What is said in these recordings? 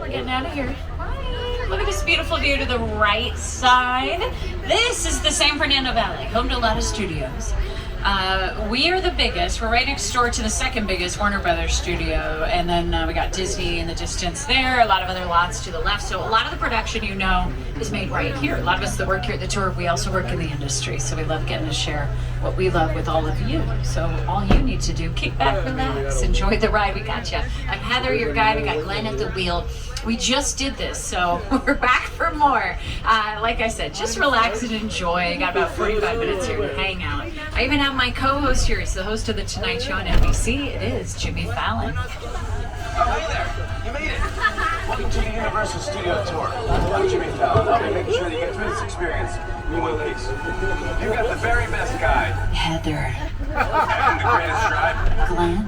we're getting out of here. Bye. Look at this beautiful view to the right side. This is the San Fernando Valley, home to a lot of studios. We are the biggest. We're right next door to the second biggest Warner Brothers studio, and then we got Disney in the distance there, a lot of other lots to the left. So a lot of the production, you know, is made right here. A lot of us that work here at the tour, we also work in the industry, so we love getting to share what we love with all of you. So all you need to do, kick back, relax, enjoy the ride. We got you. I'm Heather, your guide. We got Glenn at the wheel. We just did this, so we're back for more. Like I said, just relax and enjoy. Got about 45 minutes here to hang out. I even have my co-host here. He's the host of The Tonight Show on NBC. It is Jimmy Fallon. Oh, hey there. You made it. Welcome to the Universal Studio Tour. I'm Jimmy Fallon. I'll be making sure that you get through this experience in one piece. You've got the very best guide. Heather. And the greatest driver. Glenn.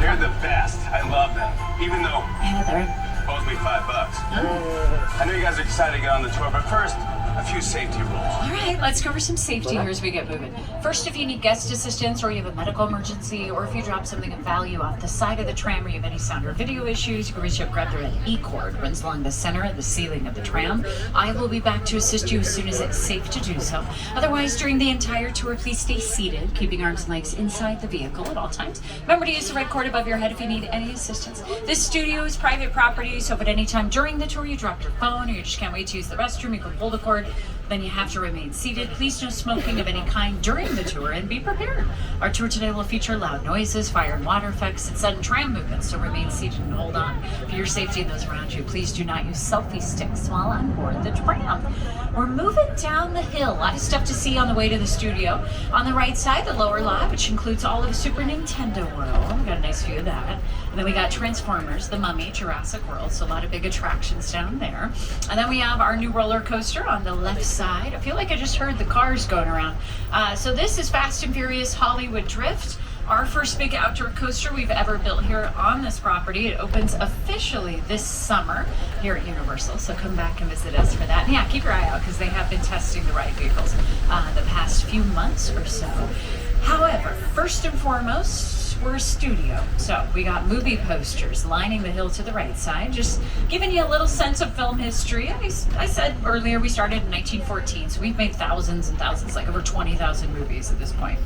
They're the best. I love them. Even though Heather. owes me $5. I know you guys are excited to get on the tour, but first, a few safety rules. All right, let's cover some safety here as we get moving. First, if you need guest assistance or you have a medical emergency, or if you drop something of value off the side of the tram or you have any sound or video issues, you can reach up, grab the red E-cord, runs along the center of the ceiling of the tram. I will be back to assist you as soon as it's safe to do so. Otherwise, during the entire tour, please stay seated, keeping arms and legs inside the vehicle at all times. Remember to use the red cord above your head if you need any assistance. This studio is private property, so if at any time during the tour you dropped your phone or you just can't wait to use the restroom, you can pull the cord. Then you have to remain seated. Please no smoking of any kind during the tour, and be prepared. Our tour today will feature loud noises, fire and water effects, and sudden tram movements, so remain seated and hold on. For your safety and those around you, please do not use selfie sticks while on board the tram. We're moving down the hill. A lot of stuff to see on the way to the studio. On the right side, the lower lot, which includes all of Super Nintendo World. We got a nice view of that. And then we got Transformers, The Mummy, Jurassic World, so a lot of big attractions down there. And then we have our new roller coaster on the left side. I feel like I just heard the cars going around. So this is Fast and Furious Hollywood Drift, our first big outdoor coaster we've ever built here on this property. It opens officially this summer here at Universal, so come back and visit us for that. And yeah, keep your eye out because they have been testing the ride vehicles the past few months or so. However, first and foremost, we're a studio, so we got movie posters lining the hill to the right side, just giving you a little sense of film history. I said earlier we started in 1914, so we've made thousands and thousands, like over 20,000 movies at this point.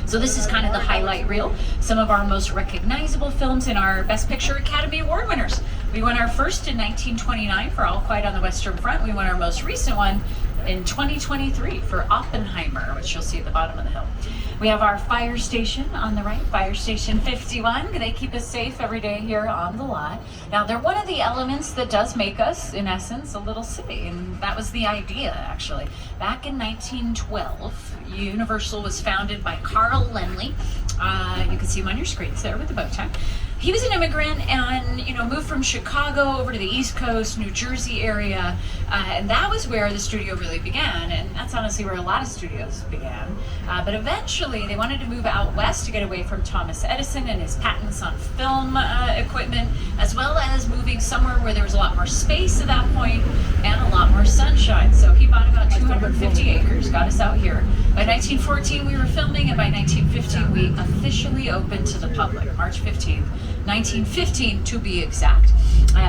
So this is kind of the highlight reel. Some of our most recognizable films in our Best Picture Academy Award winners. We won our first in 1929 for All Quiet on the Western Front. We won our most recent one in 2023 for Oppenheimer, which you'll see at the bottom of the hill. We have our fire station on the right, Fire Station 51. They keep us safe every day here on the lot. Now, they're one of the elements that does make us, in essence, a little city, and that was the idea, actually. Back in 1912, Universal was founded by Carl Laemmle. You can see him on your screens there with the bow tie. He was an immigrant and, moved from Chicago over to the East Coast, New Jersey area, and that was where the studio really began, and that's honestly where a lot of studios began. But eventually they wanted to move out west to get away from Thomas Edison and his patents on film equipment, as well as moving somewhere where there was a lot more space at that point and a lot more sunshine. So he bought about 250 acres, got us out here. By 1914 we were filming, and by 1915 we officially opened to the public, March 15th. 1915 to be exact.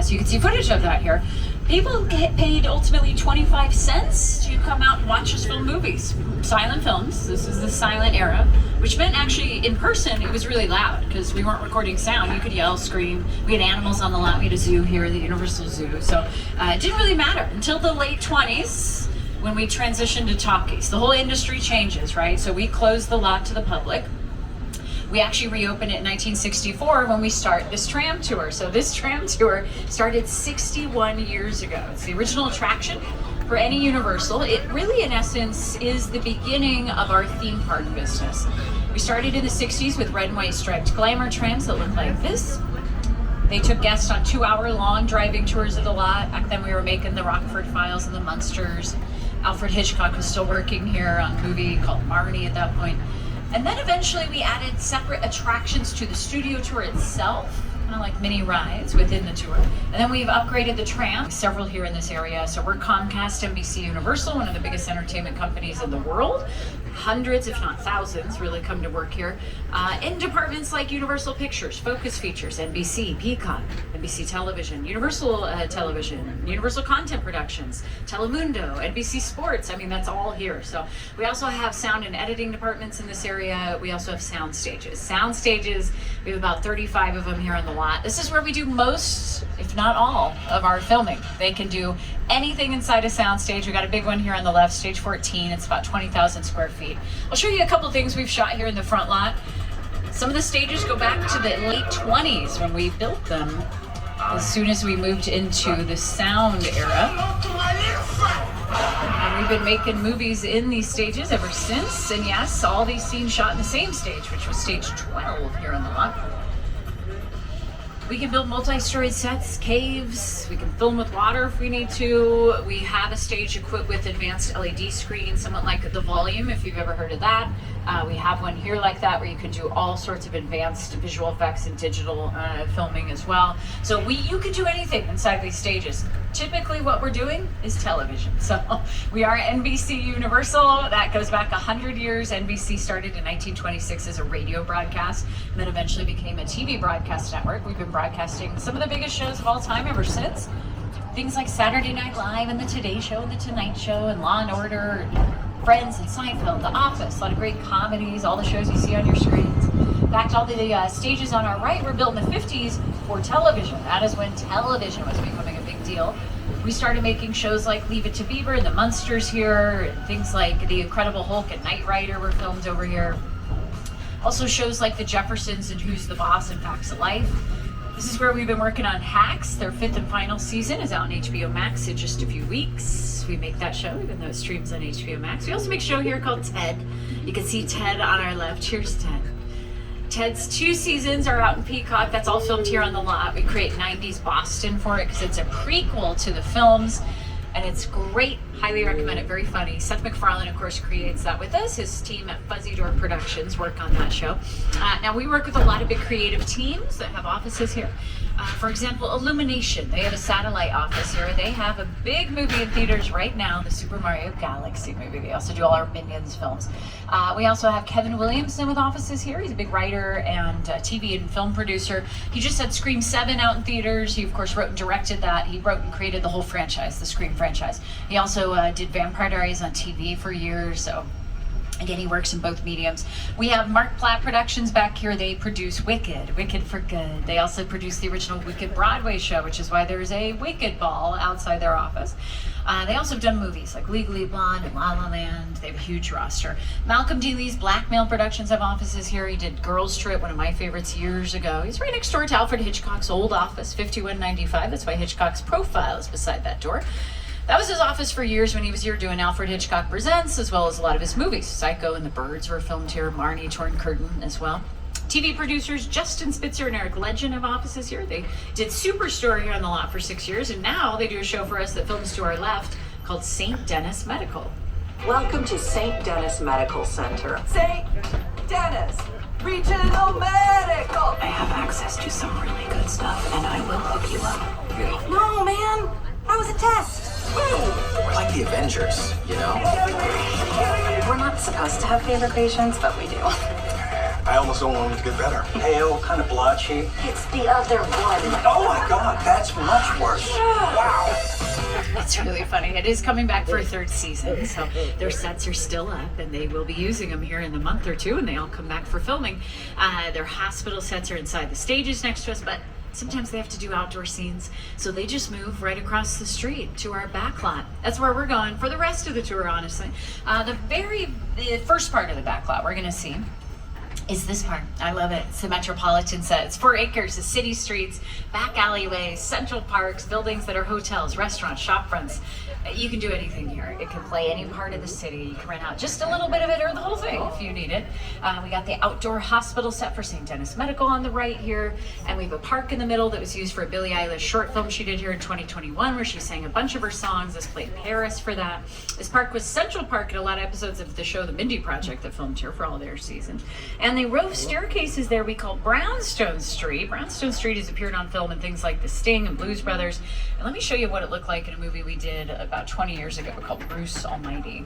So you can see footage of that here. People get paid ultimately 25 cents to come out and watch us film movies. Silent films, this is the silent era, which meant actually in person it was really loud because we weren't recording sound. You could yell, scream. We had animals on the lot. We had a zoo here, the Universal Zoo. So it didn't really matter until the late 20s when we transitioned to talkies. The whole industry changes, right? So we closed the lot to the public. We actually reopened it in 1964 when we start this tram tour. So this tram tour started 61 years ago. It's the original attraction for any Universal. It really, in essence, is the beginning of our theme park business. We started in the 60s with red and white striped glamour trams that look like this. They took guests on 2-hour-long driving tours of the lot. Back then we were making the Rockford Files and the Munsters. Alfred Hitchcock was still working here on a movie called Marnie at that point. And then eventually we added separate attractions to the studio tour itself, kind of like mini rides within the tour. And then we've upgraded the tram, several here in this area. So we're Comcast, NBC Universal, one of the biggest entertainment companies in the world. Hundreds, if not thousands, really come to work here in departments like Universal Pictures, Focus Features, NBC, Peacock, NBC Television, Universal Television, Universal Content Productions, Telemundo, NBC Sports. I mean, that's all here. So we also have sound and editing departments in this area. We also have sound stages. Sound stages, we have about 35 of them here on the lot. This is where we do most, if not all, of our filming. They can do anything inside a sound stage. We got a big one here on the left, stage 14. It's about 20,000 square feet. I'll show you a couple things we've shot here in the front lot. Some of the stages go back to the late 20s when we built them, as soon as we moved into the sound era. And we've been making movies in these stages ever since. And yes, all these scenes shot in the same stage, which was stage 12 here on the lot. We can build multi-story sets, caves. We can film with water if we need to. We have a stage equipped with advanced LED screens, somewhat like The Volume, if you've ever heard of that. We have one here like that where you can do all sorts of advanced visual effects and digital filming as well. So you can do anything inside these stages. Typically what we're doing is television. So we are NBC Universal. That goes back 100 years. NBC started in 1926 as a radio broadcast and then eventually became a TV broadcast network. We've been broadcasting some of the biggest shows of all time ever since. Things like Saturday Night Live and The Today Show and The Tonight Show and Law and Order, Friends and Seinfeld, The Office, a lot of great comedies, all the shows you see on your screens. In fact, all the stages on our right were built in the 50s for television. That is when television was becoming a big deal. We started making shows like Leave It to Beaver and The Munsters here, and things like The Incredible Hulk and Knight Rider were filmed over here. Also shows like The Jeffersons and Who's the Boss and Facts of Life. This is where we've been working on Hacks. Their 5th and final season is out on HBO Max in just a few weeks. We make that show, even though it streams on HBO Max. We also make a show here called Ted. You can see Ted on our left. Here's Ted. Ted's 2 seasons are out in Peacock. That's all filmed here on the lot. We create 90s Boston for it because it's a prequel to the films. And it's great. Highly recommend it. Very funny. Seth MacFarlane, of course, creates that with us. His team at Fuzzy Door Productions work on that show. Now, we work with a lot of big creative teams that have offices here. For example, Illumination. They have a satellite office here. They have a big movie in theaters right now, the Super Mario Galaxy movie. They also do all our Minions films. We also have Kevin Williamson with offices here. He's a big writer and TV and film producer. He just had Scream 7 out in theaters. He, of course, wrote and directed that. He wrote and created the whole franchise, the Scream franchise. He also did Vampire Diaries on TV for years. So again, he works in both mediums. We have Mark Platt Productions back here. They produce Wicked for Good. They also produce the original Wicked Broadway show, which is why there's a Wicked ball outside their office. They also have done movies like Legally Blonde and La La Land. They have a huge roster. Malcolm D. Lee's Blackmail Productions have offices here. He did Girls Trip, one of my favorites years ago. He's right next door to Alfred Hitchcock's old office, 5195. That's why Hitchcock's profile is beside that door. That was his office for years when he was here doing Alfred Hitchcock Presents, as well as a lot of his movies. Psycho and The Birds were filmed here. Marnie, Torn Curtain as well. TV producers Justin Spitzer and Eric Legend have offices here. They did Superstore here on the lot for 6 years, and now they do a show for us that films to our left called St. Dennis Medical. Welcome to St. Dennis Medical Center. St. Dennis Regional Medical! I have access to some really good stuff, and I will hook you up. No, man! That was a test! We're like the Avengers, you know? We're not supposed to have favorite patients, but we do. I almost don't want them to get better. Pale, kind of blotchy. It's the other one. Oh my God, that's much worse. Wow. It's really funny. It is coming back for a 3rd season, so their sets are still up, and they will be using them here in a month or 2, and they all come back for filming. Their hospital sets are inside the stages next to us, but sometimes they have to do outdoor scenes, so they just move right across the street to our back lot. That's where we're going for the rest of the tour, honestly. The first part of the back lot we're going to see is this part. I love it. It's the Metropolitan set. It's 4 acres of city streets, back alleyways, central parks, buildings that are hotels, restaurants, shop fronts. You can do anything here. It can play any part of the city. You can rent out just a little bit of it or the whole thing if you need it. We got the outdoor hospital set for St. Dennis Medical on the right here, and we have a park in the middle that was used for a Billie Eilish short film she did here in 2021 where she sang a bunch of her songs. This played Paris for that. This park was Central Park in a lot of episodes of the show The Mindy Project that filmed here for all their seasons. And the row of staircases there we call Brownstone Street. Brownstone Street has appeared on film in things like The Sting and Blues Brothers. And let me show you what it looked like in a movie we did about 20 years ago called Bruce Almighty.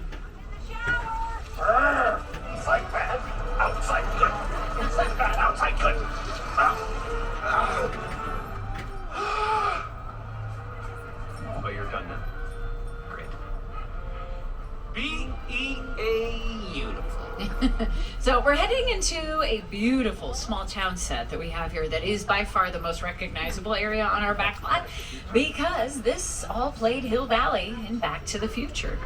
Inside bad, outside good. Inside bad, outside good. Oh, you're done now. Great. Beautiful. So we're heading into a beautiful small town set that we have here that is by far the most recognizable area on our back lot because this all played Hill Valley in Back to the Future.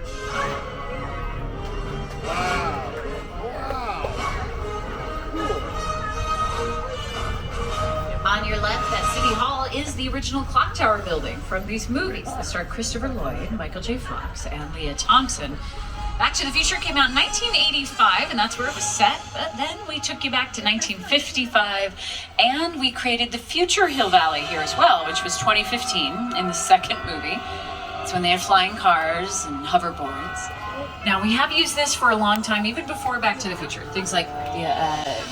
On your left at City Hall is the original clock tower building from these movies that starred Christopher Lloyd, Michael J. Fox, and Leah Thompson. Back to the Future came out in 1985, and that's where it was set. But then we took you back to 1955, and we created the future Hill Valley here as well, which was 2015 in the second movie. It's when they had flying cars and hoverboards. Now, we have used this for a long time, even before Back to the Future. Things like the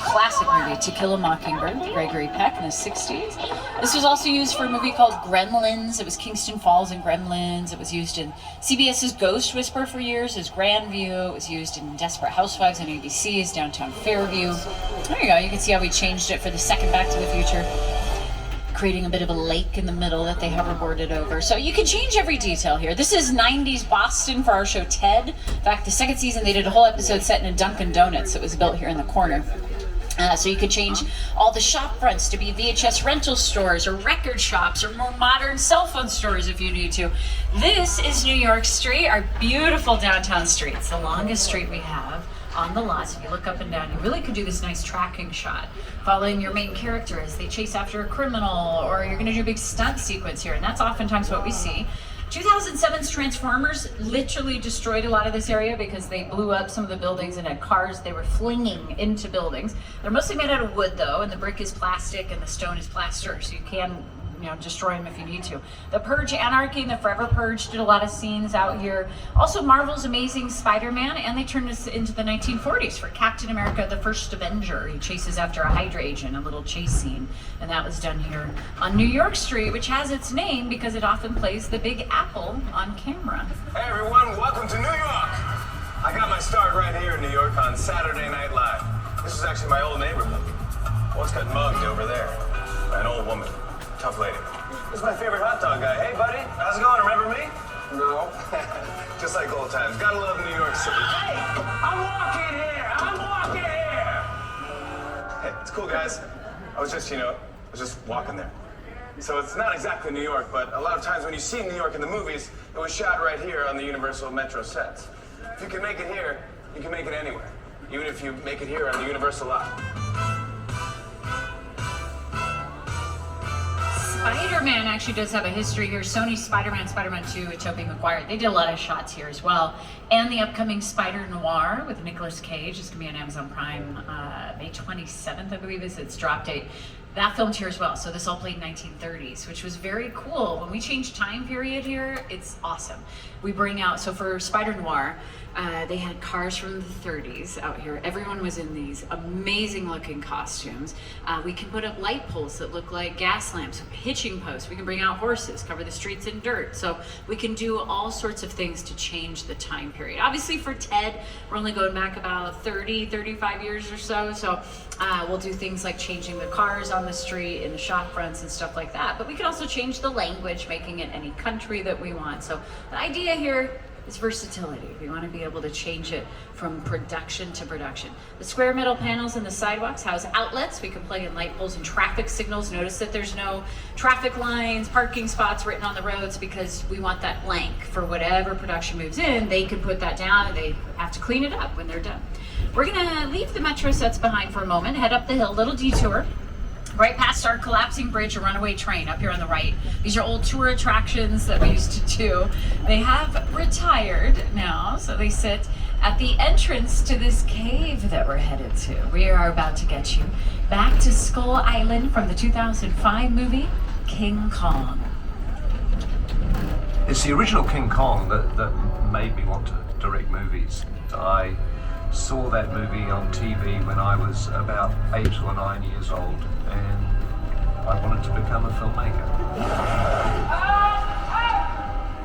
classic movie, To Kill a Mockingbird, with Gregory Peck in the 60s. This was also used for a movie called Gremlins. It was Kingston Falls and Gremlins. It was used in CBS's Ghost Whisperer for years as Grandview. It was used in Desperate Housewives on ABC as Downtown Fairview. There you go. You can see how we changed it for the second Back to the Future, creating a bit of a lake in the middle that they hoverboarded over. So you can change every detail here. This is 90s Boston for our show Ted. In fact, the second season they did a whole episode set in a Dunkin' Donuts that was built here in the corner. So you could change all the shop fronts to be VHS rental stores or record shops or more modern cell phone stores if you need to. This is New York Street, our beautiful downtown street. It's the longest street we have on the lot. So if you look up and down, you really could do this nice tracking shot, following your main character as they chase after a criminal, or you're going to do a big stunt sequence here, and that's oftentimes what we see. 2007's Transformers literally destroyed a lot of this area because they blew up some of the buildings and had cars they were flinging into buildings. They're mostly made out of wood though, and the brick is plastic and the stone is plaster, so you can destroy them if you need to. The Purge Anarchy and the Forever Purge did a lot of scenes out here. Also Marvel's Amazing Spider-Man, and they turned this into the 1940s for Captain America, the First Avenger. He chases after a Hydra agent, a little chase scene, and that was done here on New York Street, which has its name because it often plays the Big Apple on camera. Hey everyone, welcome to New York! I got my start right here in New York on Saturday Night Live. This is actually my old neighborhood. Once got mugged over there by an old woman. Tough lady. This is my favorite hot dog guy. Hey, buddy, how's it going? Remember me? No. Just like old times. Gotta love New York City. Hey, I'm walking here. Hey, it's cool, guys. I was just walking there. So it's not exactly New York, but a lot of times when you see New York in the movies, it was shot right here on the Universal Metro sets. If you can make it here, you can make it anywhere. Even if you make it here on the Universal lot. Spider-Man actually does have a history here. Sony's Spider-Man, Spider-Man 2 with Tobey Maguire. They did a lot of shots here as well. And the upcoming Spider Noir with Nicolas Cage is going to be on Amazon Prime May 27th, I believe is its drop date. That filmed here as well. So this all played in 1930s, which was very cool. When we change time period here, it's awesome. We bring out, so for Spider Noir, they had cars from the 30s out here. Everyone was in these amazing looking costumes. We can put up light poles that look like gas lamps, hitching posts. We can bring out horses, cover the streets in dirt. So we can do all sorts of things to change the time period. Obviously for Ted, we're only going back about 35 years or so. So we'll do things like changing the cars on the street and the shop fronts and stuff like that. But we can also change the language, making it any country that we want. So the idea here is versatility. We want to be able to change it from production to production. The square metal panels in the sidewalks house outlets. We can plug in light poles and traffic signals. Notice that there's no traffic lines, parking spots written on the roads because we want that blank for whatever production moves in. They can put that down and they have to clean it up when they're done. We're gonna leave the metro sets behind for a moment, head up the hill, little detour, right past our collapsing bridge, a runaway train up here on the right. These are old tour attractions that we used to do. They have retired now, so they sit at the entrance to this cave that we're headed to. We are about to get you back to Skull Island from the 2005 movie, King Kong. It's the original King Kong that made me want to direct movies. I saw that movie on TV when I was about 8 or 9 years old, and I wanted to become a filmmaker.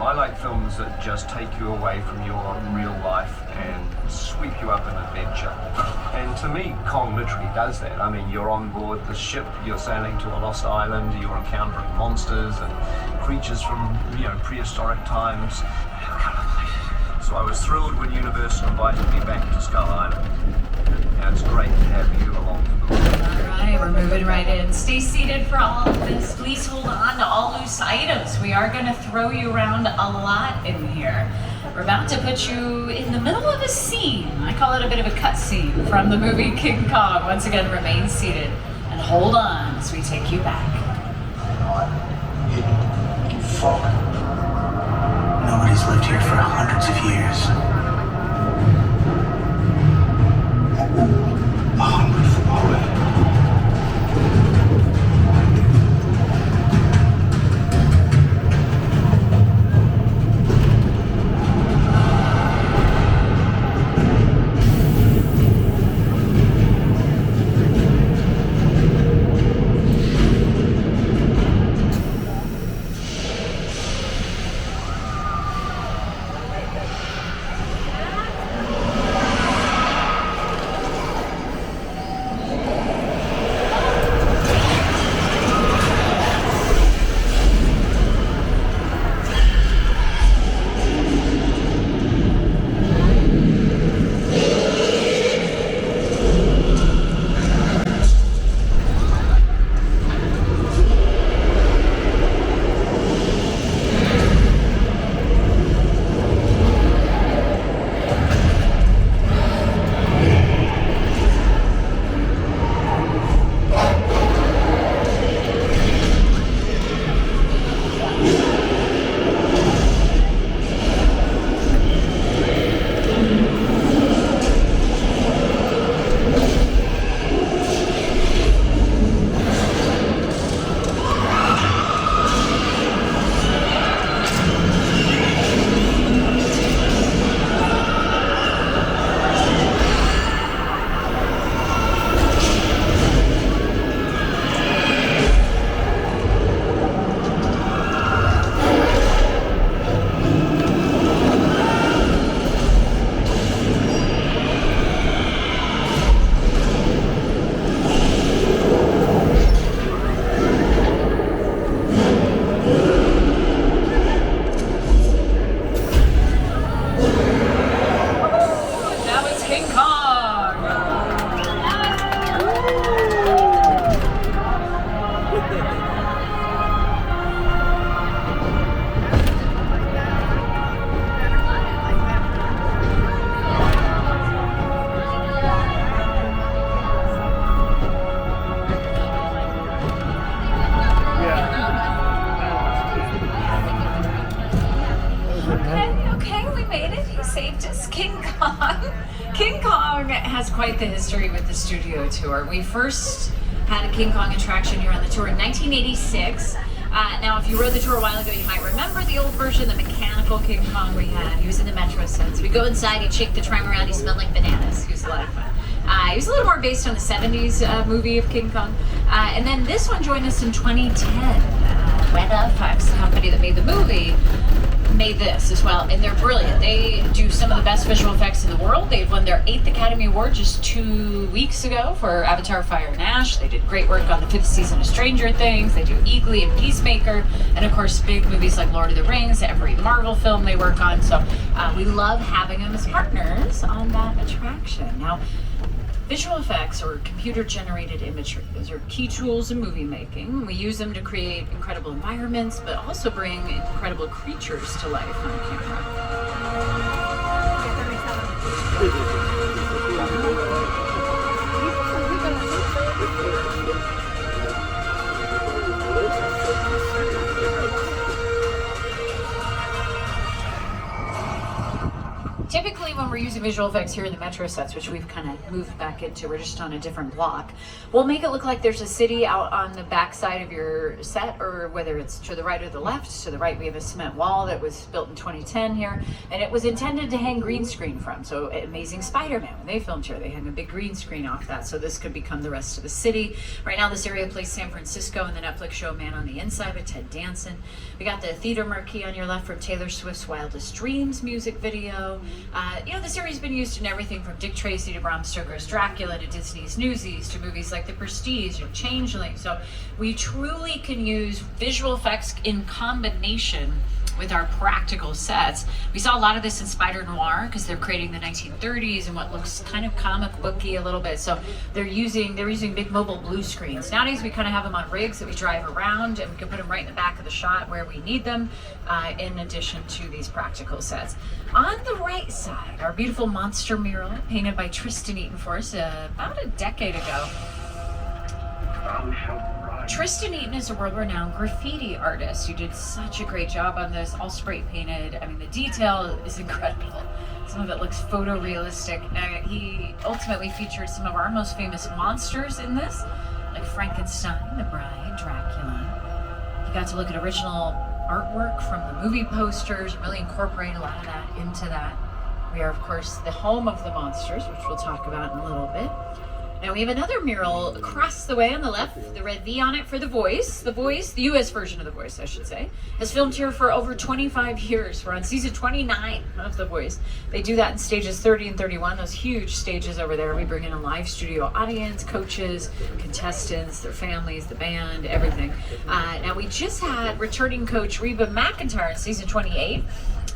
I like like films that just take you away from your real life and sweep you up an adventure. And to me, Kong literally does that. I mean, you're on board the ship, you're sailing to a lost island, you're encountering monsters and creatures from, prehistoric times. So I was thrilled when Universal invited me back to Skull Island. And it's great to have you along for the ride. All right, we're moving right in. Stay seated for all of this. Please hold on to all loose items. We are going to throw you around a lot in here. We're about to put you in the middle of a scene. I call it a bit of a cut scene from the movie King Kong. Once again, remain seated and hold on as we take you back. You folk. Nobody's lived here for hundreds of years. 100 from away. King Kong has quite the history with the studio tour. We first had a King Kong attraction here on the tour in 1986. Now, if you rode the tour a while ago, you might remember the old version, the mechanical King Kong we had. He was in the Metro sets. We go inside, he'd shake the tram around, he smelled like bananas. He was a lot of fun. He was a little more based on the 70s movie of King Kong. And then this one joined us in 2010. Weta, Fox, the company that made the movie, made this as well, and they're brilliant. They do some of the best visual effects in the world. They've won their 8th Academy Award just 2 weeks ago for Avatar: Fire and Ash. They did great work on the 5th season of Stranger Things. They do Eagly and Peacemaker, and of course big movies like Lord of the Rings, every Marvel film they work on. So we love having them as partners on that attraction. Now, visual effects or computer-generated imagery, those are key tools in movie making. We use them to create incredible environments, but also bring incredible creatures to life on camera. Typically when we're using visual effects here in the metro sets, which we've kind of moved back into, we're just on a different block, we'll make it look like there's a city out on the back side of your set, or whether it's to the right or the left. To the right we have a cement wall that was built in 2010 here, and it was intended to hang green screen from. So Amazing Spider-Man, when they filmed here, they hung a big green screen off that, so this could become the rest of the city. Right now this area plays San Francisco in the Netflix show Man on the Inside with Ted Danson. We got the theater marquee on your left from Taylor Swift's Wildest Dreams music video. The series has been used in everything from Dick Tracy to Bram Stoker's Dracula to Disney's Newsies to movies like The Prestige or Changeling. So we truly can use visual effects in combination with our practical sets. We saw a lot of this in Spider Noir because they're creating the 1930s and what looks kind of comic booky a little bit. So they're using big mobile blue screens. Nowadays we kind of have them on rigs that we drive around, and we can put them right in the back of the shot where we need them, in addition to these practical sets. On the right side, our beautiful monster mural painted by Tristan Eaton for us about a decade ago. Tristan Eaton is a world-renowned graffiti artist who did such a great job on this, all spray painted. I mean, the detail is incredible. Some of it looks photorealistic. He ultimately featured some of our most famous monsters in this, like Frankenstein, the Bride, Dracula. You got to look at original artwork from the movie posters and really incorporate a lot of that into that. We are, of course, the home of the monsters, which we'll talk about in a little bit. Now we have another mural across the way on the left, the red V on it for The Voice. The Voice, the US version of The Voice, I should say, has filmed here for over 25 years. We're on season 29 of The Voice. They do that in stages 30 and 31, those huge stages over there. We bring in a live studio audience, coaches, contestants, their families, the band, everything. Now we just had returning coach Reba McEntire in season 28.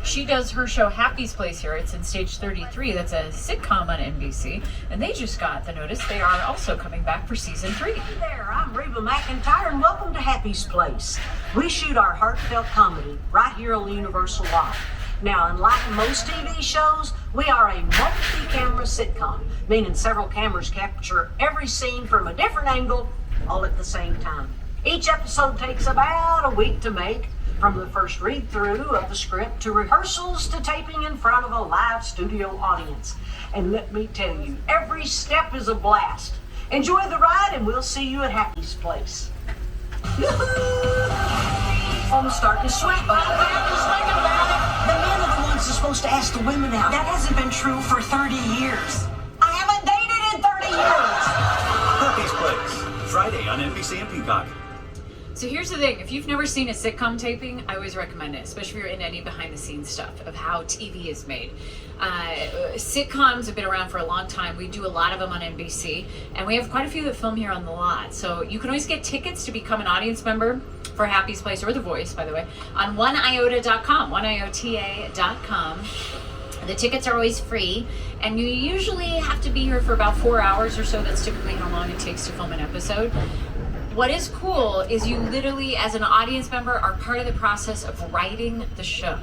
She does her show Happy's Place here. It's in stage 33. That's a sitcom on NBC. And they just got the notice they are also coming back for season 3. Hey there, I'm Reba McEntire, and welcome to Happy's Place. We shoot our heartfelt comedy right here on Universal Live. Now, unlike most TV shows, we are a multi-camera sitcom, meaning several cameras capture every scene from a different angle, all at the same time. Each episode takes about a week to make, from the first read-through of the script to rehearsals to taping in front of a live studio audience. And let me tell you, every step is a blast. Enjoy the ride, and we'll see you at Happy's Place. I'm starting to sweat. The men are the ones that's supposed to ask the women out. That hasn't been true for 30 years. I haven't dated in 30 years. Happy's Place, Friday on NBC and Peacock. So here's the thing, if you've never seen a sitcom taping, I always recommend it, especially if you're into any behind-the-scenes stuff of how TV is made. Sitcoms have been around for a long time. We do a lot of them on NBC, and we have quite a few that film here on the lot. So you can always get tickets to become an audience member for Happy's Place, or The Voice, by the way, on oneiota.com, oneiota.com. The tickets are always free, and you usually have to be here for about 4 hours or so. That's typically how long it takes to film an episode. What is cool is you literally, as an audience member, are part of the process of writing the show.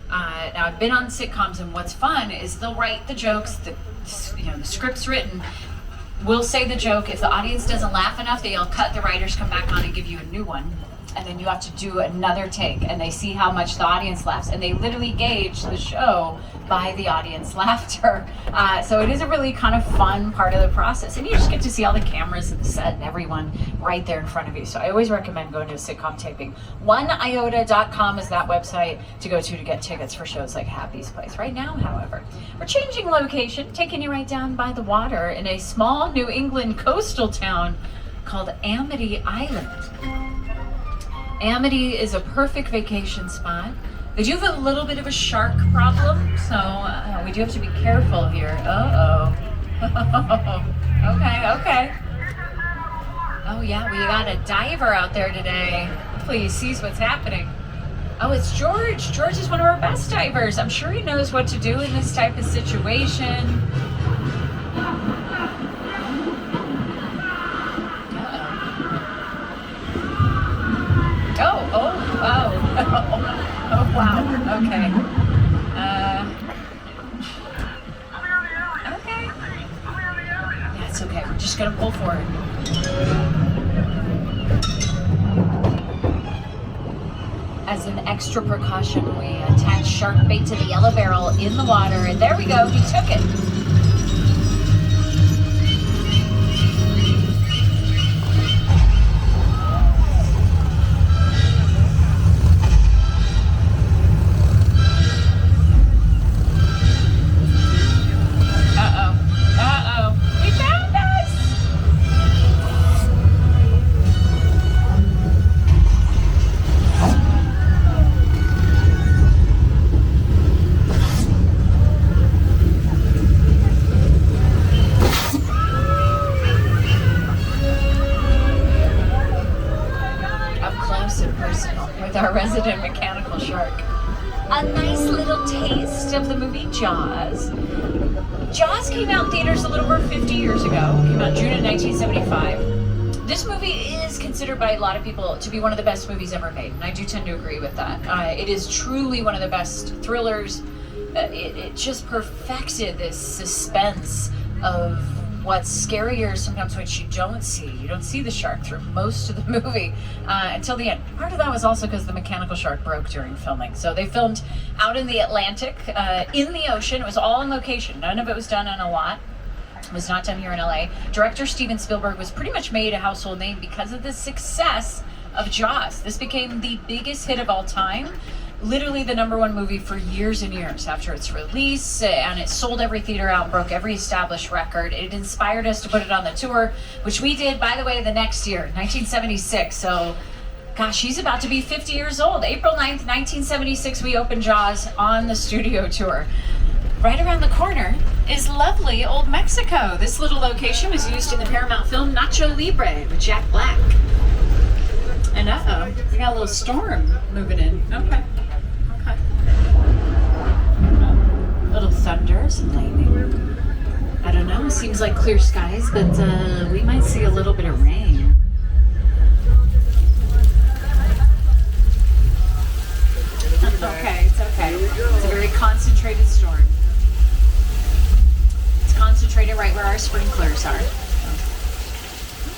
Now, I've been on sitcoms, and what's fun is they'll write the jokes, the script's written, we'll say the joke. If the audience doesn't laugh enough, they'll cut the writers, come back on and give you a new one. And then you have to do another take, and they see how much the audience laughs, and they literally gauge the show by the audience laughter. So it is a really kind of fun part of the process, and you just get to see all the cameras and the set and everyone right there in front of you. So I always recommend going to a sitcom taping. oneiota.com is that website to go to get tickets for shows like Happy's Place. Right now, however, we're changing location, taking you right down by the water in a small New England coastal town called Amity Island. Amity is a perfect vacation spot. They do have a little bit of a shark problem, so we do have to be careful here. Uh-oh. Okay. Oh yeah, we got a diver out there today. Hopefully he sees what's happening. Oh, it's George. George is one of our best divers. I'm sure he knows what to do in this type of situation. Oh, wow. Okay. Okay. Yeah, it's okay. We're just gonna pull forward. As an extra precaution, we attached shark bait to the yellow barrel in the water, and there we go, he took it. Our resident mechanical shark. A nice little taste of the movie Jaws. Jaws came out in theaters a little over 50 years ago. It came out June of 1975. This movie is considered by a lot of people to be one of the best movies ever made, and I do tend to agree with that. It is truly one of the best thrillers. It just perfected this suspense of what's scarier sometimes what you don't see. You don't see the shark through most of the movie until the end. Part of that was also because the mechanical shark broke during filming. So they filmed out in the Atlantic, in the ocean. It was all on location. None of it was done on a lot. It was not done here in LA. Director Steven Spielberg was pretty much made a household name because of the success of Jaws. This became the biggest hit of all time. Literally the #1 movie for years and years after its release, and it sold every theater out, broke every established record. It inspired us to put it on the tour, which we did, by the way, the next year, 1976. So, gosh, she's about to be 50 years old. April 9th, 1976, we opened Jaws on the studio tour. Right around the corner is lovely old Mexico. This little location was used in the Paramount film Nacho Libre with Jack Black. And we got a little storm moving in. Okay. Little thunder, some lightning. I don't know, seems like clear skies, but we might see a little bit of rain. It's okay, it's okay. It's a very concentrated storm. It's concentrated right where our sprinklers are.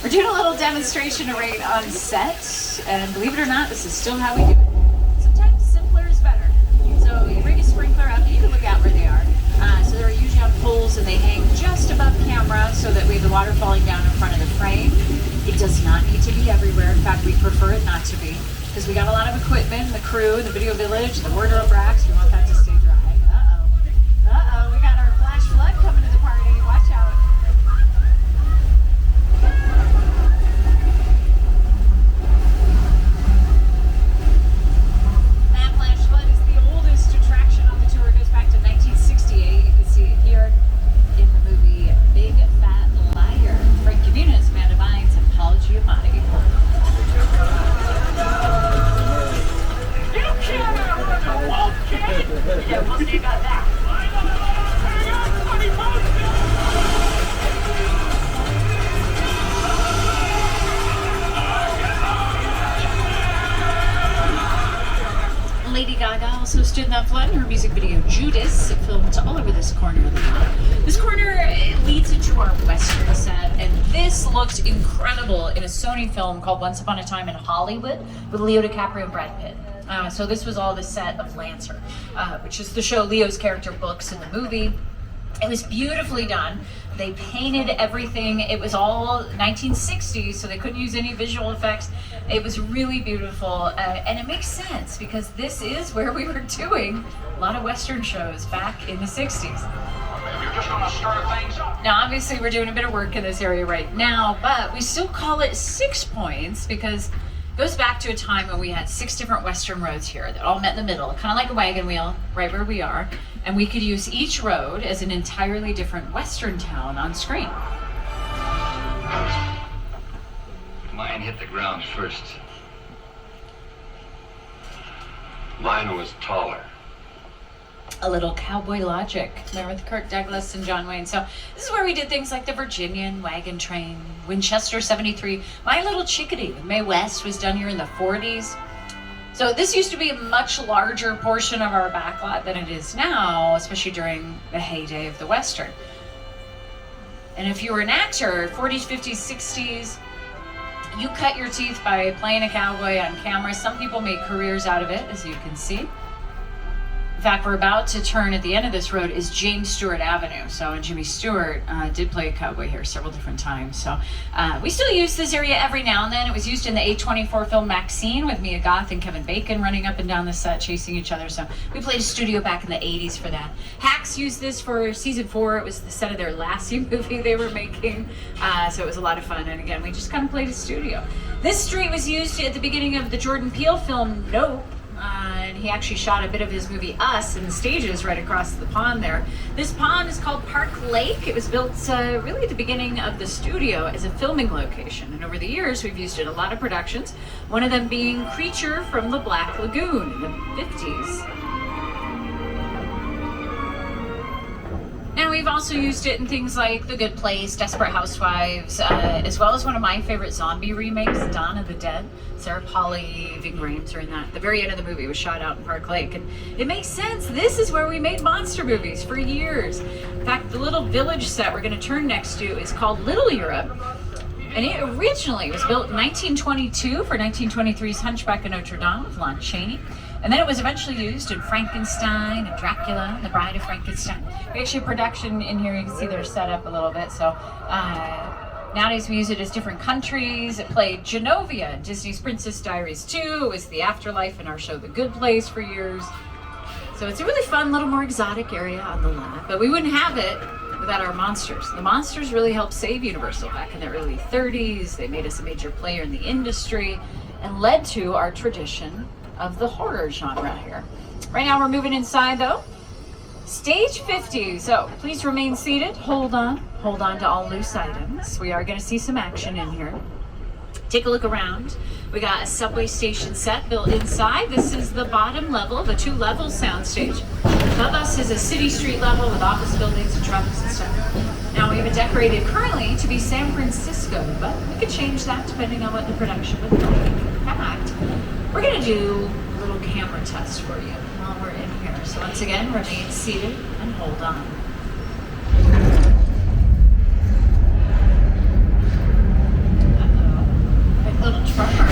We're doing a little demonstration of rain on set, and believe it or not, this is still how we do it. Sometimes simpler is better. So you bring a sprinkler up, you can look out where they are. So they're usually on poles and they hang just above camera so that we have the water falling down in front of the frame. It does not need to be everywhere. In fact, we prefer it not to be because we got a lot of equipment, the crew, the video village, the wardrobe racks. We want that to stay dry. Uh-oh, we got our flash flood coming to the party. Watch out. Lady Gaga also stood in that flood in her music video Judas, filmed all over this corner of the lot. This corner leads into our western set, and this looked incredible in a Sony film called Once Upon a Time in Hollywood with Leo DiCaprio and Brad Pitt. So this was all the set of Lancer, which is the show Leo's character books in the movie. It was beautifully done. They painted everything. It was all 1960s, so they couldn't use any visual effects. It was really beautiful, and it makes sense because this is where we were doing a lot of Western shows back in the 60s. You're just gonna stir things up. Now, obviously, we're doing a bit of work in this area right now, but we still call it 6 points because it goes back to a time when we had 6 different Western roads here that all met in the middle, kind of like a wagon wheel, right where we are. And we could use each road as an entirely different Western town on screen. Mine hit the ground first. Mine was taller. A little cowboy logic there with Kirk Douglas and John Wayne. So this is where we did things like the Virginian wagon train, Winchester 73, My Little Chickadee with Mae West was done here in the 40s. So this used to be a much larger portion of our backlot than it is now, especially during the heyday of the Western. And if you were an actor, 40s, 50s, 60s, You cut your teeth by playing a cowboy on camera. Some people make careers out of it, as you can see. In fact, we're about to turn at the end of this road is James Stewart Avenue. So Jimmy Stewart did play a cowboy here several different times. So we still use this area every now and then. It was used in the A24 film Maxine with Mia Goth and Kevin Bacon running up and down the set, chasing each other. So we played a studio back in the 80s for that. Hacks used this for season 4. It was the set of their Lassie movie they were making. So it was a lot of fun. And again, we just kind of played a studio. This street was used at the beginning of the Jordan Peele film Nope. And he actually shot a bit of his movie Us in the stages right across the pond there. This pond is called Park Lake. It was built really at the beginning of the studio as a filming location. And over the years, we've used it in a lot of productions, one of them being Creature from the Black Lagoon in the 50s. Now, we've also used it in things like The Good Place, Desperate Housewives, as well as one of my favorite zombie remakes, Dawn of the Dead. Sarah Polley, Ving Rhames are in that. The very end of the movie was shot out in Park Lake, and it makes sense. This is where we made monster movies for years. In fact, the little village set we're going to turn next to is called Little Europe, and it originally was built in 1922 for 1923's Hunchback of Notre Dame with Lon Chaney. And then it was eventually used in Frankenstein and Dracula and The Bride of Frankenstein. We actually have production in here. You can see they're set up a little bit. So nowadays we use it as different countries. It played Genovia in Disney's Princess Diaries 2. It was the afterlife in our show The Good Place for years. So it's a really fun, little more exotic area on the lot. But we wouldn't have it without our monsters. The monsters really helped save Universal back in the early 30s. They made us a major player in the industry and led to our tradition of the horror genre here. Right now we're moving inside though. Stage 50, so please remain seated. Hold on to all loose items. We are going to see some action in here. Take a look around. We got a subway station set built inside. This is the bottom level of a 2-level soundstage. Above us is a city street level with office buildings and trucks and stuff. Now we have it decorated currently to be San Francisco, but we could change that depending on what the production would like. In fact, we're going to do a little camera test for you while we're in here. So once again, remain seated and hold on. Uh-oh. Like a little tremor.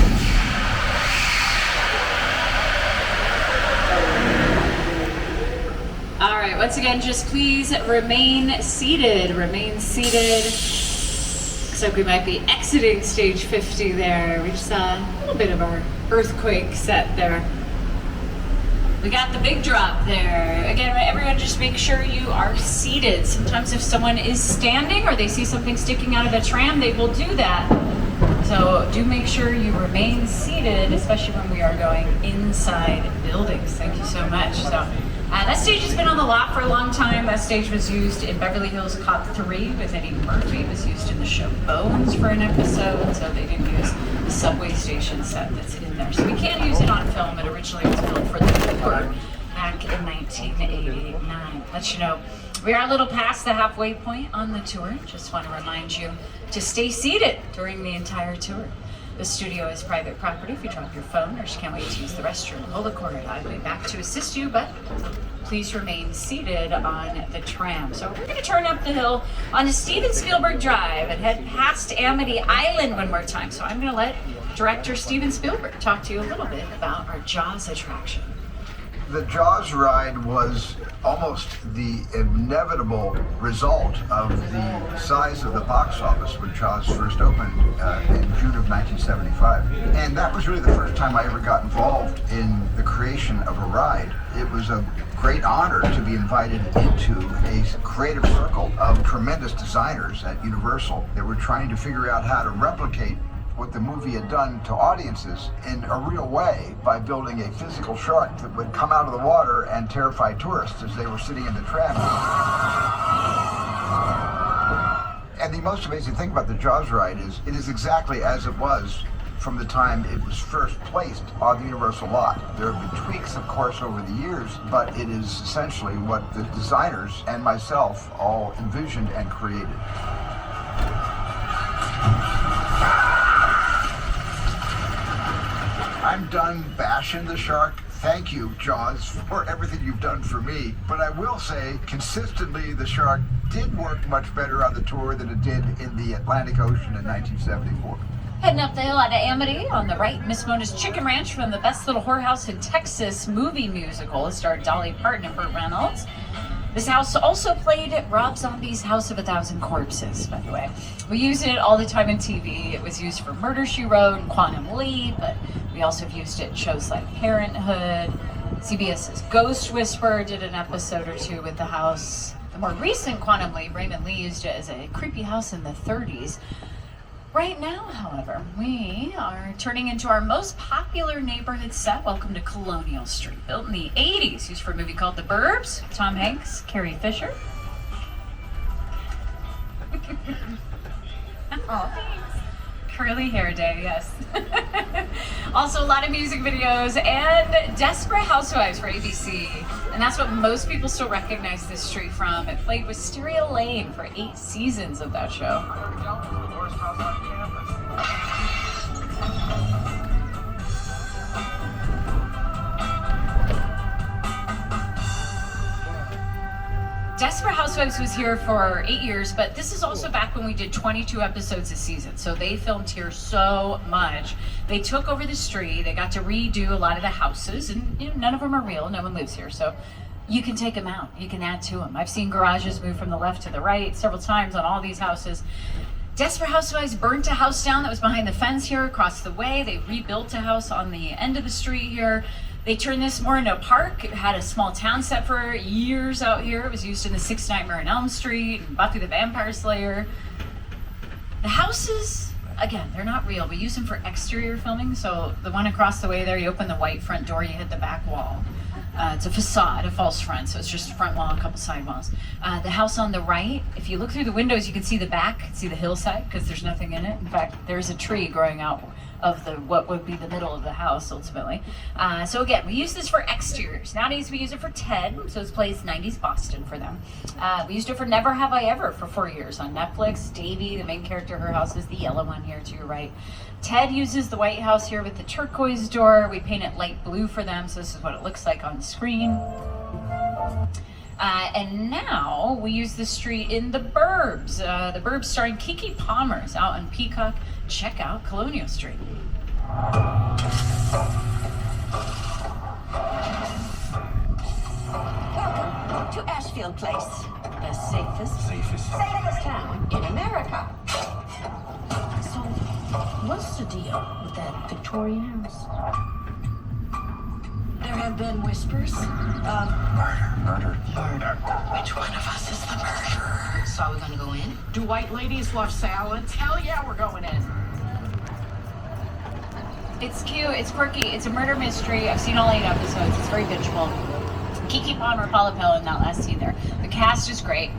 All right, once again, just please remain seated. Remain seated. Looks like we might be exiting stage 50 there. We just saw a little bit of our earthquake set there. We got the big drop there. Again, everyone just make sure you are seated. Sometimes if someone is standing or they see something sticking out of a tram, they will do that. So do make sure you remain seated, especially when we are going inside buildings. Thank you so much. So that stage has been on the lot for a long time. That stage was used in Beverly Hills Cop 3 with Eddie Murphy. It was used in the show Bones for an episode, so they didn't use the subway station set that's in there. So we can't use it on film. It originally was built for the tour back in 1989. Let you know, we are a little past the halfway point on the tour. Just want to remind you to stay seated during the entire tour. The studio is private property. If you drop your phone or just can't wait to use the restroom, hold the cord. I'll be back to assist you, but please remain seated on the tram. So we're going to turn up the hill onto Steven Spielberg Drive and head past Amity Island one more time. So I'm going to let director Steven Spielberg talk to you a little bit about our Jaws attraction. The Jaws ride was almost the inevitable result of the size of the box office when Jaws first opened in June of 1975. And that was really the first time I ever got involved in the creation of a ride. It was a great honor to be invited into a creative circle of tremendous designers at Universal that were trying to figure out how to replicate what the movie had done to audiences in a real way by building a physical shark that would come out of the water and terrify tourists as they were sitting in the tram. And the most amazing thing about the Jaws ride is it is exactly as it was from the time it was first placed on the Universal lot. There have been tweaks, of course, over the years, but it is essentially what the designers and myself all envisioned and created. I'm done bashing the shark. Thank you, Jaws, for everything you've done for me. But I will say, consistently, the shark did work much better on the tour than it did in the Atlantic Ocean in 1974. Heading up the hill out of Amity, on the right, Miss Mona's Chicken Ranch from the Best Little Whorehouse in Texas movie musical. It starred Dolly Parton and Burt Reynolds. This house also played Rob Zombie's House of a Thousand Corpses, by the way. We use it all the time in TV. It was used for Murder, She Wrote and Quantum Leap, but we also have used it in shows like Parenthood. CBS's Ghost Whisperer did an episode or two with the house. The more recent Quantum Leap, Raymond Lee used it as a creepy house in the 30s. Right now, however, we are turning into our most popular neighborhood set. Welcome to Colonial Street, built in the 80s, used for a movie called The Burbs. Tom Hanks, Carrie Fisher. Oh, thanks. Curly hair day, yes. Also, a lot of music videos and Desperate Housewives for ABC. And that's what most people still recognize this street from. It played Wisteria Lane for 8 seasons of that show. Desperate Housewives was here for 8 years, but this is also back when we did 22 episodes a season. So they filmed here so much. They took over the street. They got to redo a lot of the houses, and none of them are real. No one lives here, so you can take them out. You can add to them. I've seen garages move from the left to the right several times on all these houses. Desperate Housewives burnt a house down that was behind the fence here across the way. They rebuilt a house on the end of the street here. They turned this more into a park. It had a small town set for years out here. It was used in The Sixth Nightmare on Elm Street and Buffy the Vampire Slayer. The houses, again, they're not real. We use them for exterior filming. So the one across the way there, you open the white front door, you hit the back wall. It's a facade, a false front, so it's just a front wall, a couple side walls. The house on the right, if you look through the windows, you can see the back, see the hillside, because there's nothing in it. In fact, there's a tree growing out of what would be the middle of the house, ultimately. So again, we use this for exteriors. Nowadays, we use it for Ted, so it's plays 90s Boston for them. We used it for Never Have I Ever for 4 years on Netflix. Davy, the main character, her house is the yellow one here to your right. Ted uses the White House here with the turquoise door. We paint it light blue for them, so this is what it looks like on screen. And now we use the street in The Burbs. The Burbs starring Keke Palmer is out on Peacock. Check out Colonial Street. Welcome to Ashfield Place, the safest town in America. So, what's the deal with that Victorian house? There have been whispers of Murder. Which one of us is the murderer? So are we gonna go in? Do white ladies love salads? Hell yeah, we're going in. It's cute, it's quirky, it's a murder mystery. I've seen all 8 episodes, it's very bingeable. Keke Palmer, Paula Pell in that last scene there. The cast is great.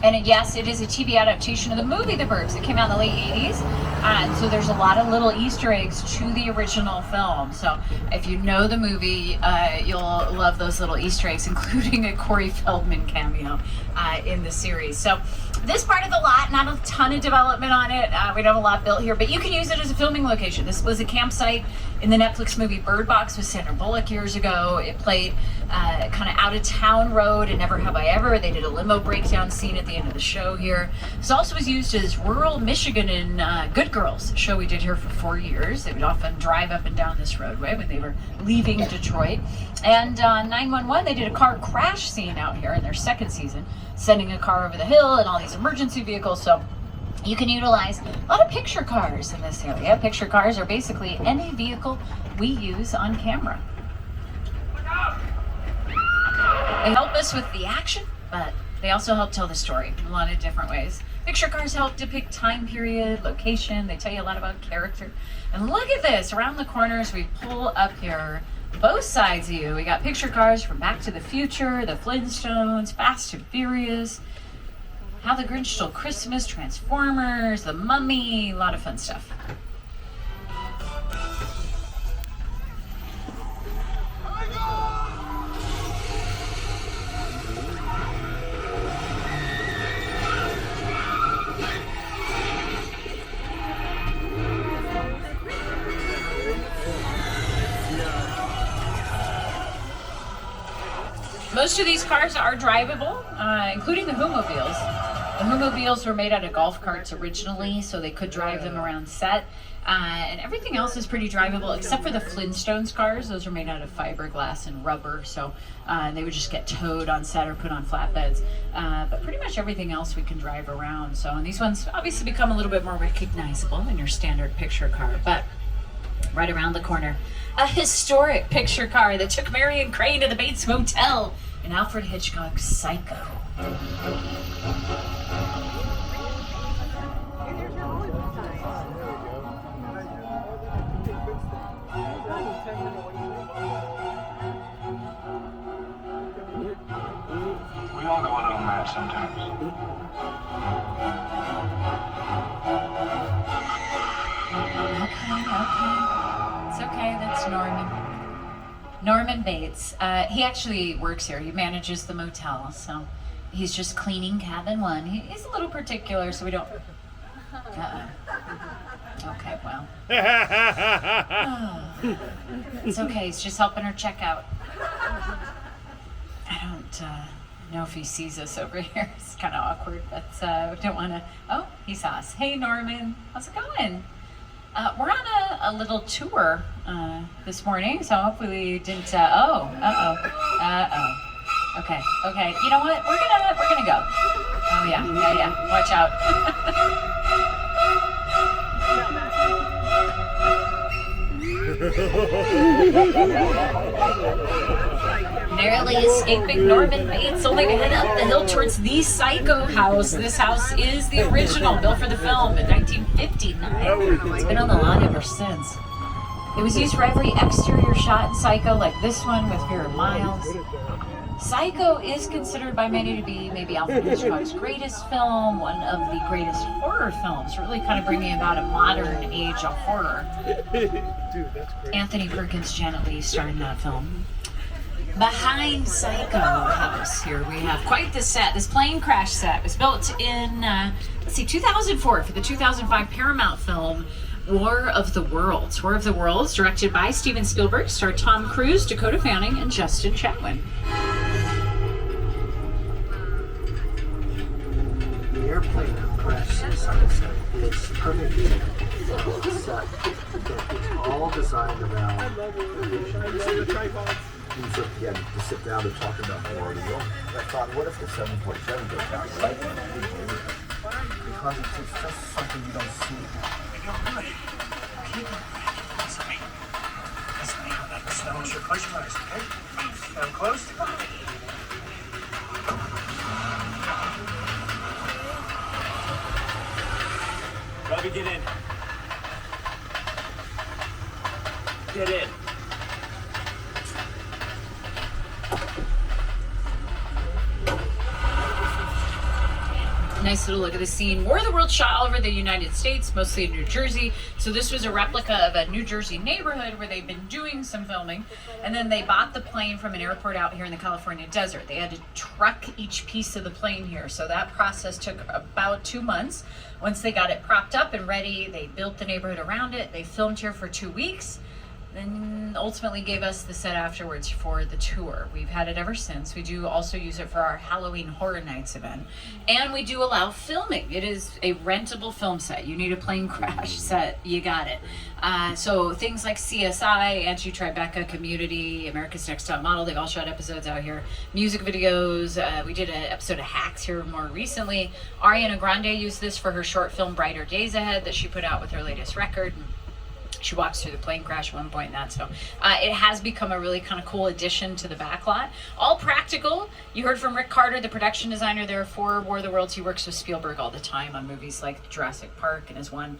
And yes, it is a TV adaptation of the movie The Burbs that came out in the late 80s. And so there's a lot of little Easter eggs to the original film. So if you know the movie, you'll love those little Easter eggs, including a Corey Feldman cameo in the series. So this part of the lot, not a ton of development on it. We don't have a lot built here, but you can use it as a filming location. This was a campsite in the Netflix movie Bird Box with Sandra Bullock years ago. It played kind of out of town road in Never Have I Ever. They did a limo breakdown scene at the end of the show here. This also was used as rural Michigan in Good Girls, a show we did here for 4 years. They would often drive up and down this roadway when they were leaving Detroit. And 911, they did a car crash scene out here in their 2nd season, sending a car over the hill and all these emergency vehicles. So you can utilize a lot of picture cars in this area. Picture cars are basically any vehicle we use on camera. They help us with the action, but they also help tell the story in a lot of different ways. Picture cars help depict time period, location. They tell you a lot about character. And look at this, around the corners, we pull up here, both sides of you. We got picture cars from Back to the Future, the Flintstones, Fast and Furious, How the Grinch Stole Christmas, Transformers, The Mummy, a lot of fun stuff. Most of these cars are drivable, including the Whomobiles. The Moomobiles were made out of golf carts originally, so they could drive them around set. And everything else is pretty drivable, except for the Flintstones cars. Those are made out of fiberglass and rubber, so they would just get towed on set or put on flatbeds. But pretty much everything else we can drive around. So, and these ones obviously become a little bit more recognizable than your standard picture car. But right around the corner, a historic picture car that took Marion Crane to the Bates Motel in Alfred Hitchcock's Psycho. We all go a little mad sometimes. Okay. It's okay, that's Norman. Norman Bates. He actually works here. He manages the motel, so he's just cleaning cabin 1. He's a little particular, so we don't... Okay, well. It's okay, he's just helping her check out. I don't know if he sees us over here. It's kind of awkward, but we don't want to... Oh, he saw us. Hey, Norman. How's it going? We're on a little tour this morning, so hopefully we didn't... Okay. You know what? We're gonna go. Oh, yeah. Watch out. Narrowly escaping Norman Bates, only to head up the hill towards the Psycho house. This house is the original, built for the film in 1959. It's been on the lot ever since. It was used for every exterior shot in Psycho, like this one with Vera Miles. Psycho is considered by many to be maybe Alfred Hitchcock's greatest film, one of the greatest horror films, really kind of bringing about a modern age of horror. Dude, that's great. Anthony Perkins, Janet Leigh starred in that film. Behind Psycho house here we have quite the set. This plane crash set was built in, 2004 for the 2005 Paramount film War of the Worlds. War of the Worlds, directed by Steven Spielberg, starred Tom Cruise, Dakota Fanning, and Justin Chatwin. The airplane crash, like I said, is perfectly set. It's all designed around the vision. Yeah, to sit down and talk about the War of the Worlds. I thought, what if the 747 goes down? Because it's just something you don't see. I want you to close your eyes, okay? Stand close. Bobby, get in. Get in. Nice little look at the scene. War of the Worlds shot all over the United States, mostly in New Jersey. So this was a replica of a New Jersey neighborhood where they've been doing some filming. And then they bought the plane from an airport out here in the California desert. They had to truck each piece of the plane here. So that process took about 2 months. Once they got it propped up and ready, they built the neighborhood around it. They filmed here for 2 weeks. Then ultimately gave us the set afterwards for the tour. We've had it ever since. We do also use it for our Halloween Horror Nights event. And we do allow filming. It is a rentable film set. You need a plane crash set, you got it. So things like CSI, Anti-Tribeca, Community, America's Next Top Model, they've all shot episodes out here. Music videos, we did an episode of Hacks here more recently. Ariana Grande used this for her short film Brighter Days Ahead that she put out with her latest record. She walks through the plane crash at one point in that. So it has become a really kind of cool addition to the backlot. All practical. You heard from Rick Carter, the production designer there for War of the Worlds. He works with Spielberg all the time on movies like Jurassic Park and has won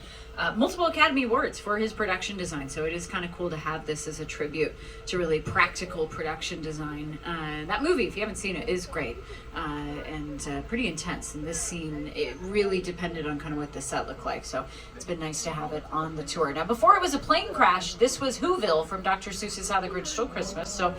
multiple Academy Awards for his production design. So it is kind of cool to have this as a tribute to really practical production design. That movie, if you haven't seen it, is great and pretty intense. And this scene, it really depended on kind of what the set looked like. So it's been nice to have it on the tour. Now, before it was a plane crash, this was Whoville from Dr. Seuss's How the Grinch Stole Christmas. So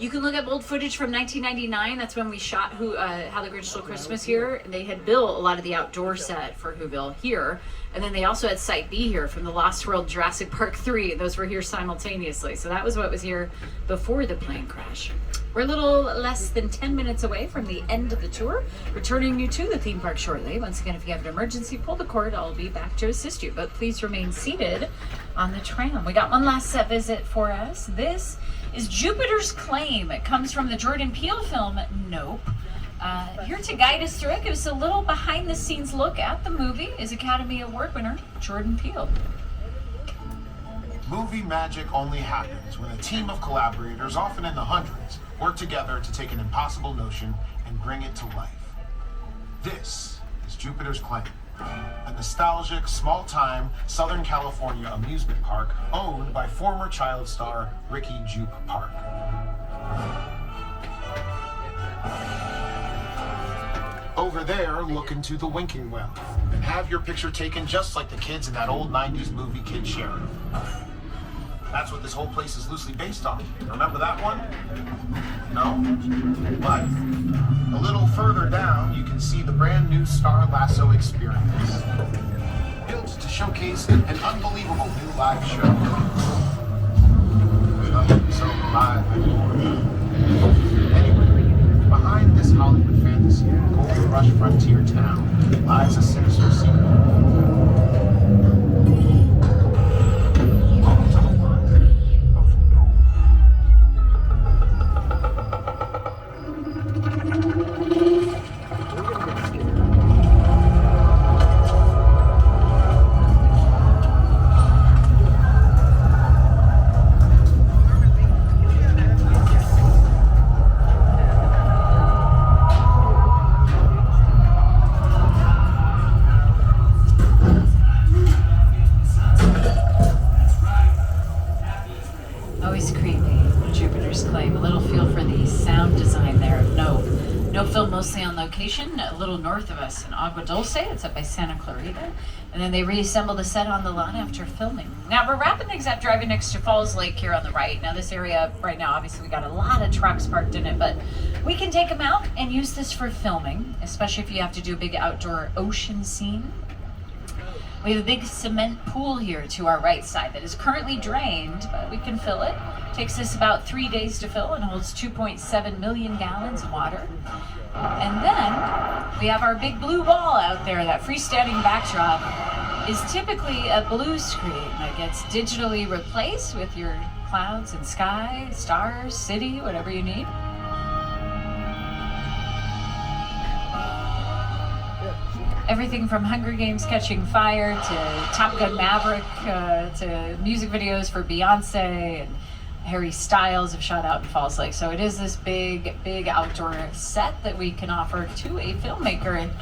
You can look up old footage from 1999. That's when we shot How the Grinch Stole Christmas here. And they had built a lot of the outdoor set for Whoville here. And then they also had Site B here from the Lost World Jurassic Park 3. Those were here simultaneously. So that was what was here before the plane crash. We're a little less than 10 minutes away from the end of the tour, returning you to the theme park shortly. Once again, if you have an emergency, pull the cord. I'll be back to assist you. But please remain seated on the tram. We got one last set visit for us. This is Jupiter's Claim. It comes from the Jordan Peele film Nope. Here to guide us through it, give us a little behind-the-scenes look at the movie, is Academy Award winner Jordan Peele. Movie magic only happens when a team of collaborators, often in the hundreds, work together to take an impossible notion and bring it to life. This is Jupiter's Claim, a nostalgic, small-time Southern California amusement park owned by former child star Ricky Jupe Park. Over there, look into the winking well and have your picture taken just like the kids in that old 90s movie Kid Sheriff. That's what this whole place is loosely based on. Remember that one? No? But a little further down, you can see the brand new Star Lasso experience. Built to showcase an unbelievable new live show. Nothing so live anymore. Anyway, behind this Hollywood fantasy, Gold Rush frontier town, lies a sinister secret. Mostly on location, a little north of us in Agua Dulce. It's up by Santa Clarita. And then they reassembled the set on the lot after filming. Now we're wrapping things up driving next to Falls Lake here on the right. Now this area right now, obviously we got a lot of trucks parked in it, but we can take them out and use this for filming, especially if you have to do a big outdoor ocean scene. We have a big cement pool here to our right side that is currently drained, but we can fill it. Takes us about 3 days to fill and holds 2.7 million gallons of water. And then we have our big blue wall out there. That freestanding backdrop is typically a blue screen that gets digitally replaced with your clouds and sky, stars, city, whatever you need. Everything from Hunger Games Catching Fire to Top Gun Maverick to music videos for Beyonce and Harry Styles have shot out in Falls Lake. So it is this big outdoor set that we can offer to a filmmaker. And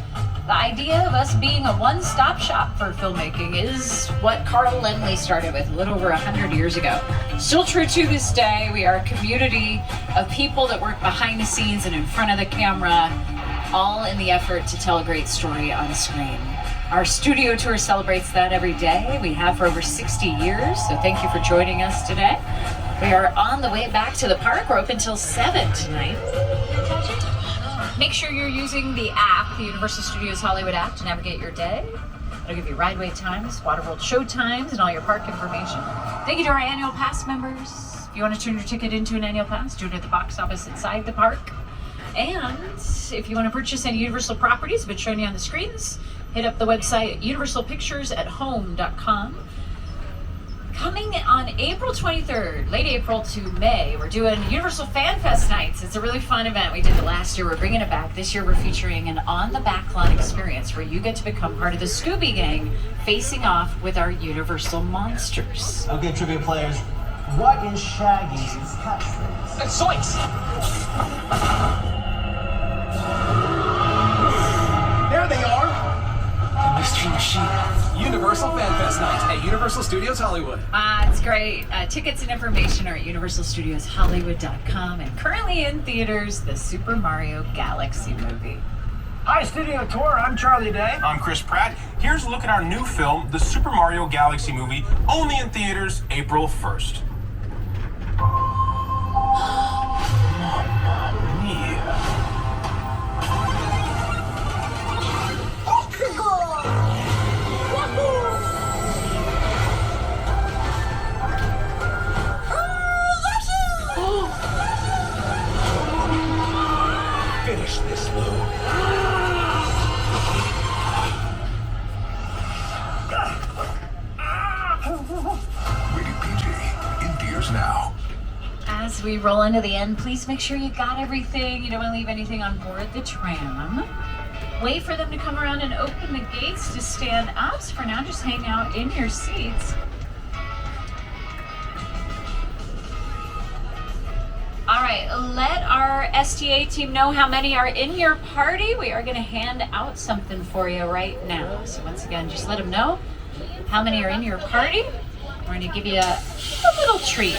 the idea of us being a one-stop shop for filmmaking is what Carl Lemley started with a little over 100 years ago. Still true to this day. We are a community of people that work behind the scenes and in front of the camera, all in the effort to tell a great story on screen. Our studio tour celebrates that every day. We have for over 60 years, so thank you for joining us today. We are on the way back to the park. We're open until 7 tonight. Make sure you're using the app, the Universal Studios Hollywood app, to navigate your day. It'll give you ride wait times, Waterworld show times, and all your park information. Thank you to our annual pass members. If you want to turn your ticket into an annual pass, do it at the box office inside the park. And if you want to purchase any Universal properties, been shown you on the screens, hit up the website universalpicturesathome.com. Coming on April 23rd, late April to May, we're doing Universal Fan Fest nights. It's a really fun event. We did it last year. We're bringing it back. This year we're featuring an on-the-back-lawn experience where you get to become part of the Scooby Gang, facing off with our Universal monsters. Okay, trivia players, what is Shaggy's catchphrase? Zoinks! There they are! The Mystery Machine. Universal Fan Fest Night at Universal Studios Hollywood. It's great. Tickets and information are at universalstudioshollywood.com, and currently in theaters, the Super Mario Galaxy movie. Hi, Studio Tour. I'm Charlie Day. I'm Chris Pratt. Here's a look at our new film, the Super Mario Galaxy movie, only in theaters April 1st. As we roll into the end, please make sure you got everything. You don't want to leave anything on board the tram. Wait for them to come around and open the gates to stand up. So for now, just hang out in your seats. All right, let our STA team know how many are in your party. We are going to hand out something for you right now. So once again, just let them know how many are in your party. We're going to give you a little treat.